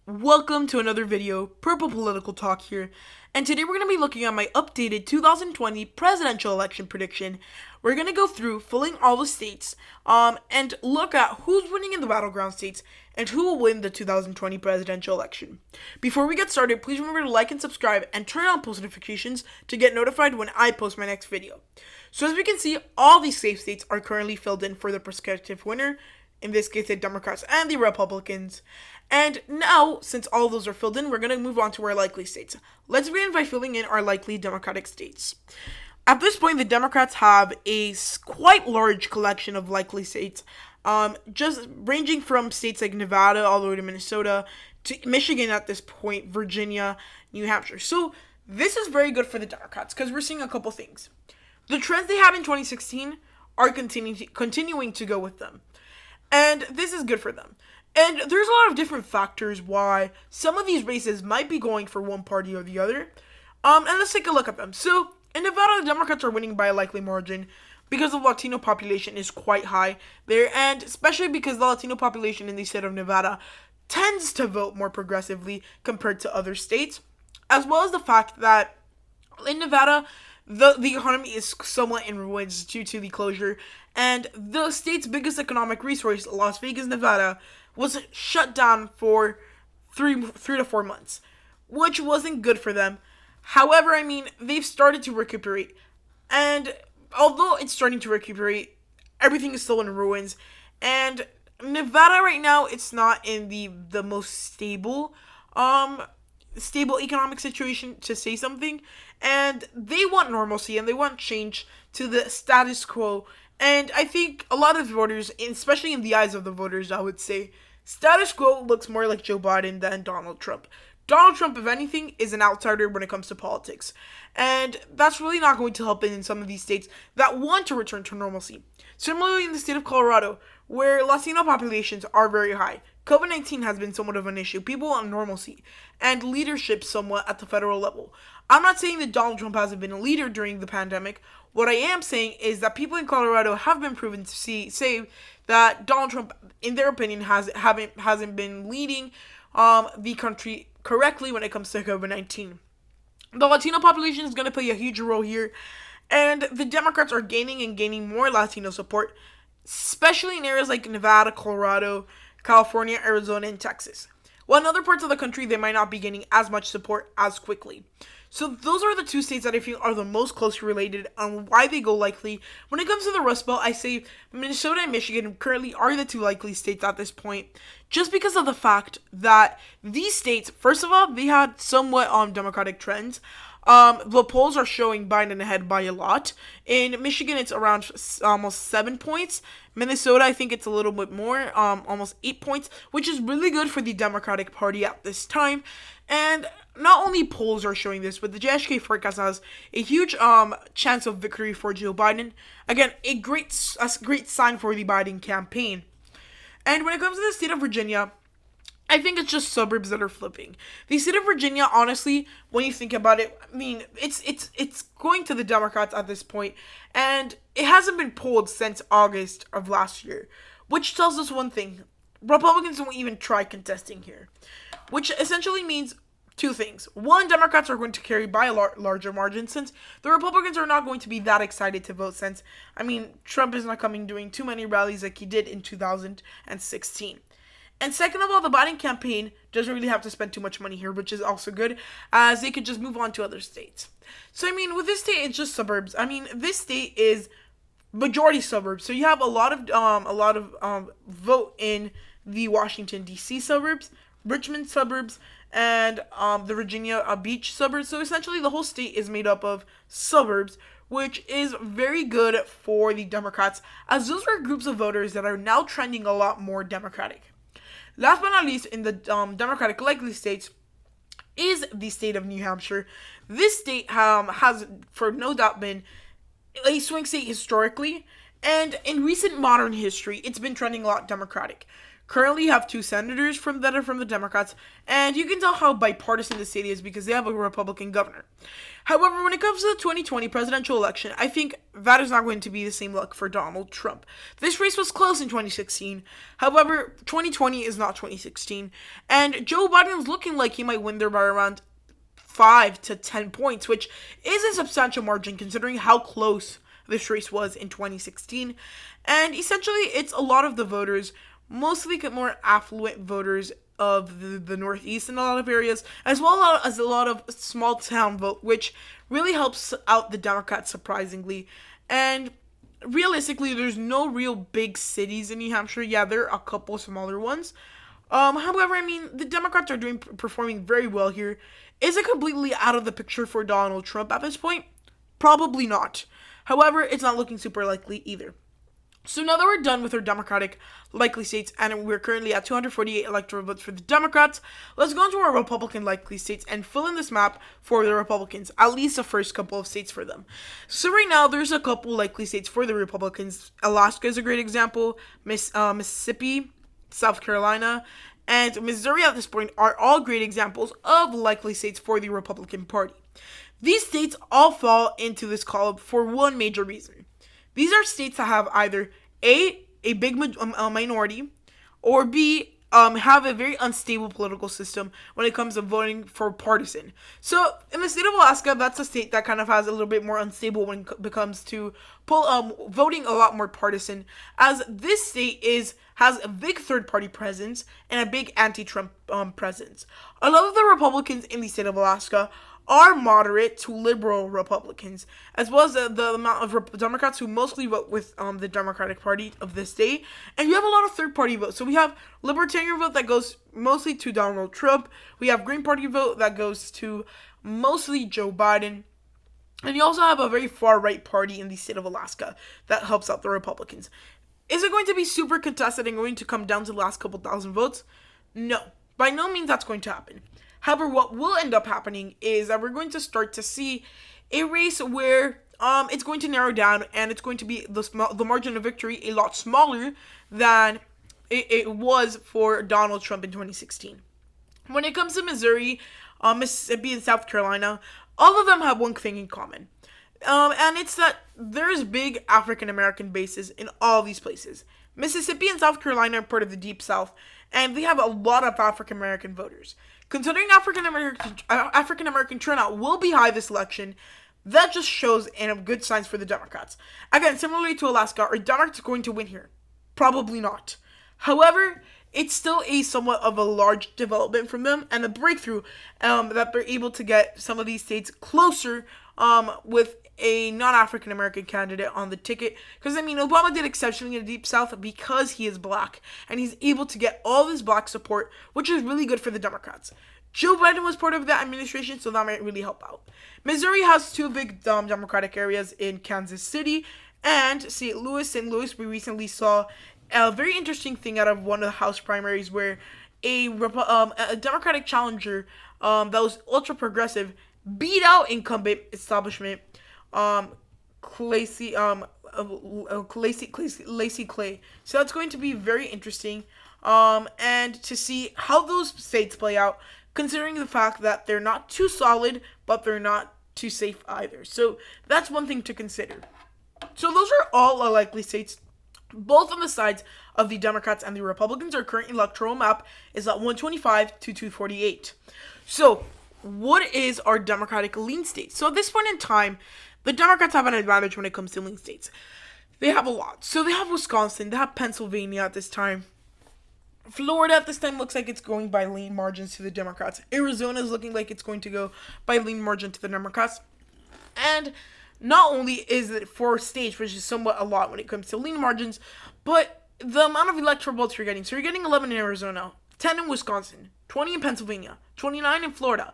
Welcome to another video, Purple Political Talk here, and today we're going to be looking at my updated 2020 presidential election prediction. We're going to go through filling all the states, and look at who's winning in the battleground states, and who will win the 2020 presidential election. Before we get started, please remember to like and subscribe, and turn on post notifications to get notified when I post my next video. So as we can see, all these safe states are currently filled in for the prospective winner, in this case the Democrats and the Republicans. And now, since all of those are filled in, we're going to move on to our likely states. Let's begin by filling in our likely Democratic states. At this point, the Democrats have a quite large collection of likely states, just ranging from states like Nevada all the way to Minnesota, to Michigan at this point, Virginia, New Hampshire. So this is very good for the Democrats because we're seeing a couple things. The trends they had in 2016 are continuing to go with them. And this is good for them. And there's a lot of different factors why some of these races might be going for one party or the other. And let's take a look at them. So, in Nevada, the Democrats are winning by a likely margin because the Latino population is quite high there, and especially because the Latino population in the state of Nevada tends to vote more progressively compared to other states, as well as the fact that in Nevada, the economy is somewhat in ruins due to the closure, and the state's biggest economic resource, Las Vegas, Nevada, was shut down for three to 4 months, which wasn't good for them. However, they've started to recuperate, and although it's starting to recuperate, everything is still in ruins, and Nevada right now, it's not in the most stable economic situation to say something, and they want normalcy, and they want change to the status quo. And I think a lot of voters, especially in the eyes of the voters, I would say, status quo looks more like Joe Biden than Donald Trump. Donald Trump, if anything, is an outsider when it comes to politics. And that's really not going to help in some of these states that want to return to normalcy. Similarly, in the state of Colorado, where Latino populations are very high, COVID-19 has been somewhat of an issue. People want normalcy and leadership somewhat at the federal level. I'm not saying that Donald Trump hasn't been a leader during the pandemic. What I am saying is that people in Colorado have been proven to say that Donald Trump, in their opinion, hasn't been leading the country correctly when it comes to COVID-19. The Latino population is going to play a huge role here, and the Democrats are gaining more Latino support, especially in areas like Nevada, Colorado, California, Arizona, and Texas. While in other parts of the country, they might not be gaining as much support as quickly. So those are the two states that I feel are the most closely related on why they go likely. When it comes to the Rust Belt, I say Minnesota and Michigan currently are the two likely states at this point, just because of the fact that these states, first of all, they had somewhat Democratic trends. The polls are showing Biden ahead by a lot. In Michigan, it's around almost 7 points. Minnesota, I think it's a little bit more, almost 8 points, which is really good for the Democratic Party at this time. And not only polls are showing this, but the JHK forecast has a huge chance of victory for Joe Biden. Again, a great sign for the Biden campaign. And when it comes to the state of Virginia, I think it's just suburbs that are flipping. The state of Virginia, honestly, when you think about it, it's going to the Democrats at this point, and it hasn't been polled since August of last year, which tells us one thing: Republicans won't even try contesting here, which essentially means two things. One, Democrats are going to carry by a larger margin, since the Republicans are not going to be that excited to vote, since, Trump is not doing too many rallies like he did in 2016. And second of all, the Biden campaign doesn't really have to spend too much money here, which is also good, as they could just move on to other states. So, with this state, it's just suburbs. This state is majority suburbs. So you have a lot of vote in the Washington, D.C. suburbs, Richmond suburbs, and the Virginia Beach suburbs. So essentially, the whole state is made up of suburbs, which is very good for the Democrats, as those are groups of voters that are now trending a lot more Democratic. Last but not least, in the Democratic likely states is the state of New Hampshire. This state has, for no doubt, been a swing state historically, and in recent modern history, it's been trending a lot Democratic. currently have two senators that are from the Democrats, and you can tell how bipartisan the state is because they have a Republican governor. However, when it comes to the 2020 presidential election, I think that is not going to be the same luck for Donald Trump. This race was close in 2016. However, 2020 is not 2016, and Joe Biden is looking like he might win there by around 5 to 10 points, which is a substantial margin considering how close this race was in 2016. And essentially, it's a lot of the voters, mostly more affluent voters of the Northeast in a lot of areas, as well as a lot of small town vote, which really helps out the Democrats surprisingly. And realistically, there's no real big cities in New Hampshire. Yeah, there are a couple smaller ones. However, I mean, the Democrats are performing very well here. Is it completely out of the picture for Donald Trump at this point? Probably not. However, it's not looking super likely either. So now that we're done with our Democratic likely states, and we're currently at 248 electoral votes for the Democrats, let's go into our Republican likely states and fill in this map for the Republicans, at least the first couple of states for them. So right now, there's a couple likely states for the Republicans. Alaska is a great example, Mississippi, South Carolina, and Missouri at this point are all great examples of likely states for the Republican Party. These states all fall into this column for one major reason. These are states that have either A, a big minority, or B, have a very unstable political system when it comes to voting for partisan. So, in the state of Alaska, that's a state that kind of has a little bit more unstable when it comes to voting a lot more partisan, as this state has a big third-party presence and a big anti-Trump presence. A lot of the Republicans in the state of Alaska are moderate to liberal Republicans, as well as the amount of Democrats who mostly vote with the Democratic Party of this state. And you have a lot of third-party votes. So we have Libertarian vote that goes mostly to Donald Trump. We have Green Party vote that goes to mostly Joe Biden. And you also have a very far-right party in the state of Alaska that helps out the Republicans. Is it going to be super contested and going to come down to the last couple thousand votes? No. By no means that's going to happen. However, what will end up happening is that we're going to start to see a race where it's going to narrow down and it's going to be the margin of victory a lot smaller than it was for Donald Trump in 2016. When it comes to Missouri, Mississippi, and South Carolina, all of them have one thing in common. And it's that there's big African-American bases in all these places. Mississippi and South Carolina are part of the Deep South, and they have a lot of African-American voters. Considering African-American turnout will be high this election, that just shows good signs for the Democrats. Again, similarly to Alaska, are Democrats going to win here? Probably not. However, it's still a somewhat of a large development from them and a breakthrough that they're able to get some of these states closer with a non-African American candidate on the ticket. Because, I mean, Obama did exceptionally in the Deep South because he is black. And he's able to get all this black support, which is really good for the Democrats. Joe Biden was part of that administration, so that might really help out. Missouri has two big Democratic areas in Kansas City and St. Louis. St. Louis, we recently saw a very interesting thing out of one of the House primaries where a Democratic challenger that was ultra-progressive beat out incumbent establishment Lacey Clay. So that's going to be very interesting, and to see how those states play out, considering the fact that they're not too solid, but they're not too safe either. So that's one thing to consider. So those are all likely states, both on the sides of the Democrats and the Republicans. Our current electoral map is at 125 to 248. So what is our Democratic lean state? So at this point in time, the Democrats have an advantage when it comes to lean states. They have a lot. So they have Wisconsin, they have Pennsylvania at this time. Florida at this time looks like it's going by lean margins to the Democrats. Arizona is looking like it's going to go by lean margin to the Democrats. And not only is it 4 states, which is somewhat a lot when it comes to lean margins, but the amount of electoral votes you're getting. So you're getting 11 in Arizona, 10 in Wisconsin, 20 in Pennsylvania, 29 in Florida.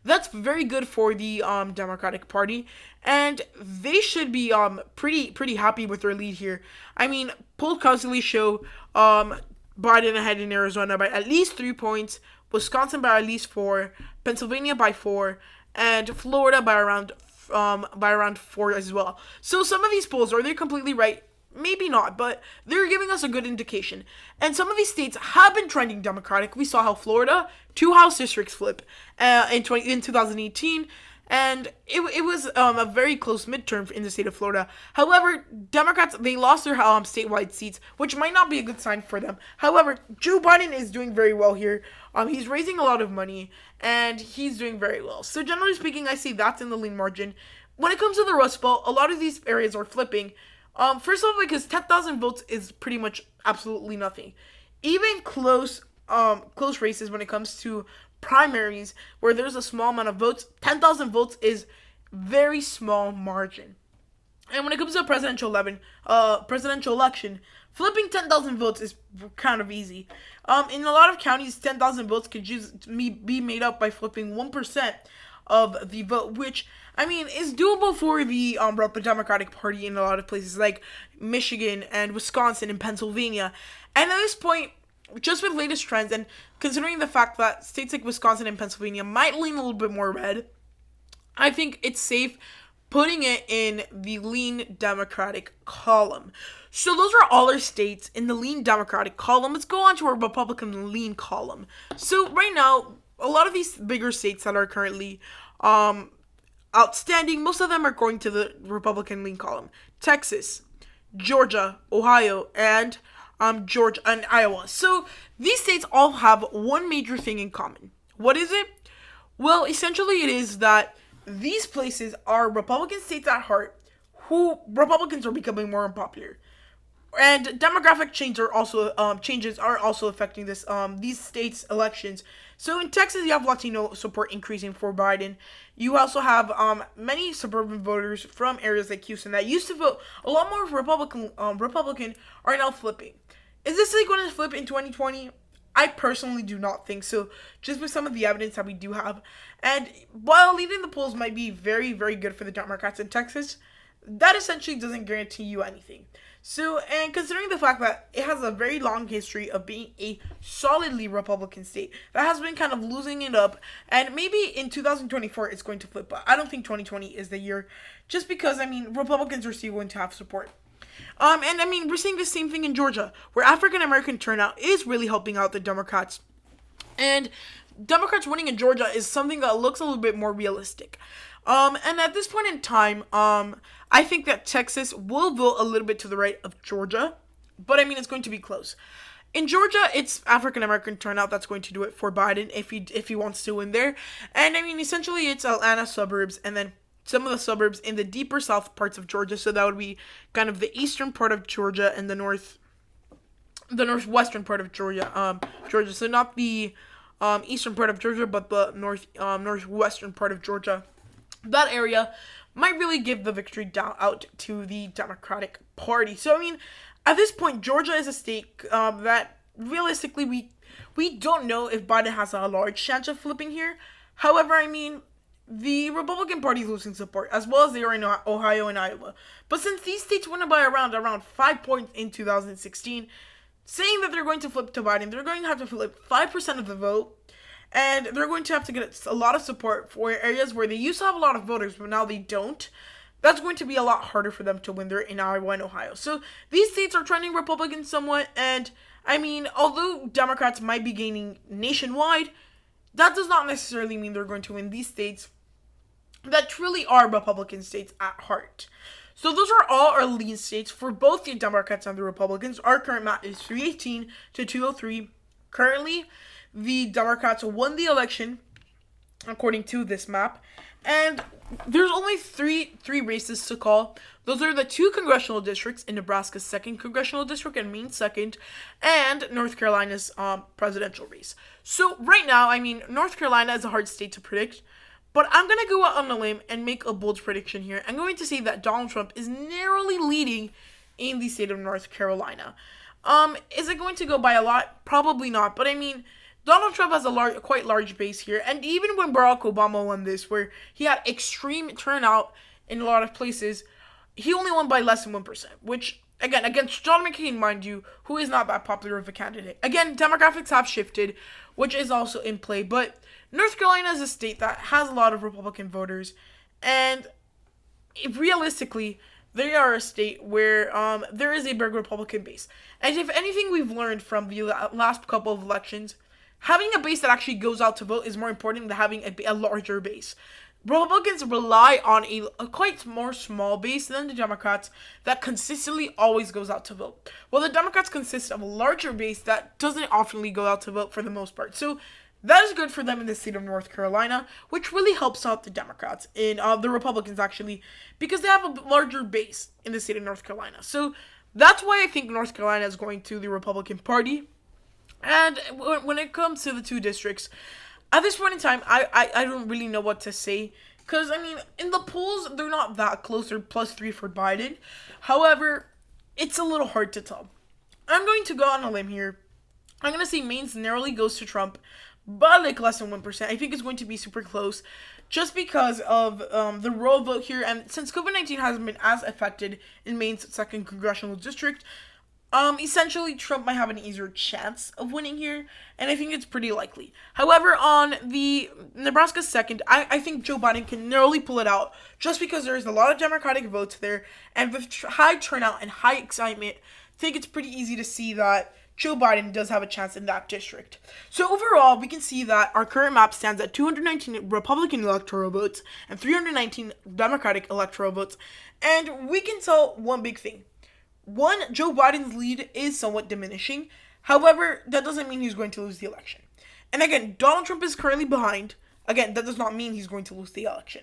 That's very good for the Democratic Party, and they should be pretty happy with their lead here. I mean, polls constantly show Biden ahead in Arizona by at least 3 points, Wisconsin by at least 4, Pennsylvania by 4, and Florida by around 4 as well. So some of these polls, are they completely right? maybe not, but they're giving us a good indication. And some of these states have been trending Democratic. We saw how Florida, 2 House districts flip in 2018, and it was a very close midterm in the state of Florida. However, Democrats, they lost their statewide seats, which might not be a good sign for them. However, Joe Biden is doing very well here. He's raising a lot of money, and he's doing very well. So generally speaking, I see that's in the lean margin. When it comes to the Rust Belt, a lot of these areas are flipping. First of all, because 10,000 votes is pretty much absolutely nothing. Even close races when it comes to primaries, where there's a small amount of votes, 10,000 votes is very small margin. And when it comes to a presidential election, flipping 10,000 votes is kind of easy. In a lot of counties, 10,000 votes could just be made up by flipping 1% of the vote, which, I mean, is doable for the Democratic Party in a lot of places like Michigan and Wisconsin and Pennsylvania. And at this point, just with latest trends and considering the fact that states like Wisconsin and Pennsylvania might lean a little bit more red, I think it's safe putting it in the lean Democratic column. So those are all our states in the lean Democratic column. Let's go on to our Republican lean column. So right now, a lot of these bigger states that are currently outstanding, most of them are going to the Republican lean column. Texas, Georgia, Ohio, and Georgia and Iowa. So these states all have one major thing in common. What is it? Well, essentially it is that these places are Republican states at heart, who Republicans are becoming more unpopular. And demographic changes are also affecting these states' elections. So in Texas, you have Latino support increasing for Biden. You also have many suburban voters from areas like Houston that used to vote a lot more Republican are now flipping. Is this going to flip in 2020? I personally do not think so, just with some of the evidence that we do have. And while leading the polls might be very, very good for the Democrats in Texas, that essentially doesn't guarantee you anything. So, and considering the fact that it has a very long history of being a solidly Republican state that has been kind of losing it up, and maybe in 2024 it's going to flip, but I don't think 2020 is the year, just because, I mean, Republicans are still going to have support. And I mean, we're seeing the same thing in Georgia, where African American turnout is really helping out the Democrats. And Democrats winning in Georgia is something that looks a little bit more realistic. And at this point in time, I think that Texas will vote a little bit to the right of Georgia, but I mean, it's going to be close. In Georgia, it's African American turnout that's going to do it for Biden if he wants to win there. And I mean, essentially, it's Atlanta suburbs, and then some of the suburbs in the deeper south parts of Georgia. So that would be kind of the eastern part of Georgia and the northwestern part of Georgia. So not the eastern part of Georgia, but the northwestern part of Georgia. That area might really give the victory out to the Democratic Party. So, I mean, at this point, Georgia is a state that realistically we don't know if Biden has a large chance of flipping here. However, I mean, the Republican Party is losing support, as well as they are in Ohio and Iowa. But since these states won by around 5 points in 2016, saying that they're going to flip to Biden, they're going to have to flip 5% of the vote. And they're going to have to get a lot of support for areas where they used to have a lot of voters, but now they don't. That's going to be a lot harder for them to win there in Iowa and Ohio. So these states are trending Republican somewhat. And, I mean, although Democrats might be gaining nationwide, that does not necessarily mean they're going to win these states that truly are Republican states at heart. So those are all our lean states for both the Democrats and the Republicans. Our current map is 318 to 203. Currently, the Democrats won the election, according to this map, and there's only three races to call. Those are the 2 congressional districts in Nebraska's 2nd congressional district and Maine's 2nd, and North Carolina's presidential race. So right now, I mean, North Carolina is a hard state to predict, but I'm going to go out on a limb and make a bold prediction here. I'm going to say that Donald Trump is narrowly leading in the state of North Carolina. Is it going to go by a lot? Probably not, but I mean, Donald Trump has a quite large base here, and even when Barack Obama won this, where he had extreme turnout in a lot of places, he only won by less than 1%, which, again, against John McCain, mind you, who is not that popular of a candidate. Again, demographics have shifted, which is also in play, but North Carolina is a state that has a lot of Republican voters, and realistically, they are a state where there is a big Republican base. And if anything we've learned from the last couple of elections, having a base that actually goes out to vote is more important than having a larger base. Republicans rely on a quite more small base than the Democrats that consistently always goes out to vote. While the Democrats consist of a larger base that doesn't oftenly go out to vote for the most part. So that is good for them in the state of North Carolina, which really helps out the Democrats, in the Republicans actually, because they have a larger base in the state of North Carolina. So that's why I think North Carolina is going to the Republican Party. And when it comes to the two districts, at this point in time, I don't really know what to say. Because, I mean, in the polls, they're not that close. They're +3 for Biden. However, it's a little hard to tell. I'm going to go on a limb here. I'm going to say Maine's narrowly goes to Trump, but like less than 1%. I think it's going to be super close just because of the rural vote here. And since COVID-19 hasn't been as affected in Maine's 2nd congressional district, essentially Trump might have an easier chance of winning here, and I think it's pretty likely. However, on the Nebraska 2nd, I think Joe Biden can narrowly pull it out just because there's a lot of Democratic votes there, and with high turnout and high excitement, I think it's pretty easy to see that Joe Biden does have a chance in that district. So overall, we can see that our current map stands at 219 Republican electoral votes and 319 Democratic electoral votes, and we can tell one big thing. One, Joe Biden's lead is somewhat diminishing. However, that doesn't mean he's going to lose the election. And again, Donald Trump is currently behind. Again, that does not mean he's going to lose the election.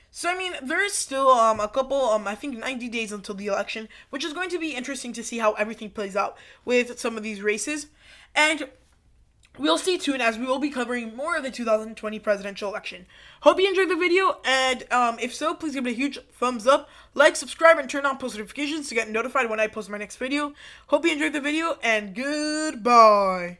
So, I mean, there is still a couple, I think 90 days until the election, which is going to be interesting to see how everything plays out with some of these races. And we'll stay tuned as we will be covering more of the 2020 presidential election. Hope you enjoyed the video, and if so, please give it a huge thumbs up, like, subscribe, and turn on post notifications to get notified when I post my next video. Hope you enjoyed the video, and goodbye.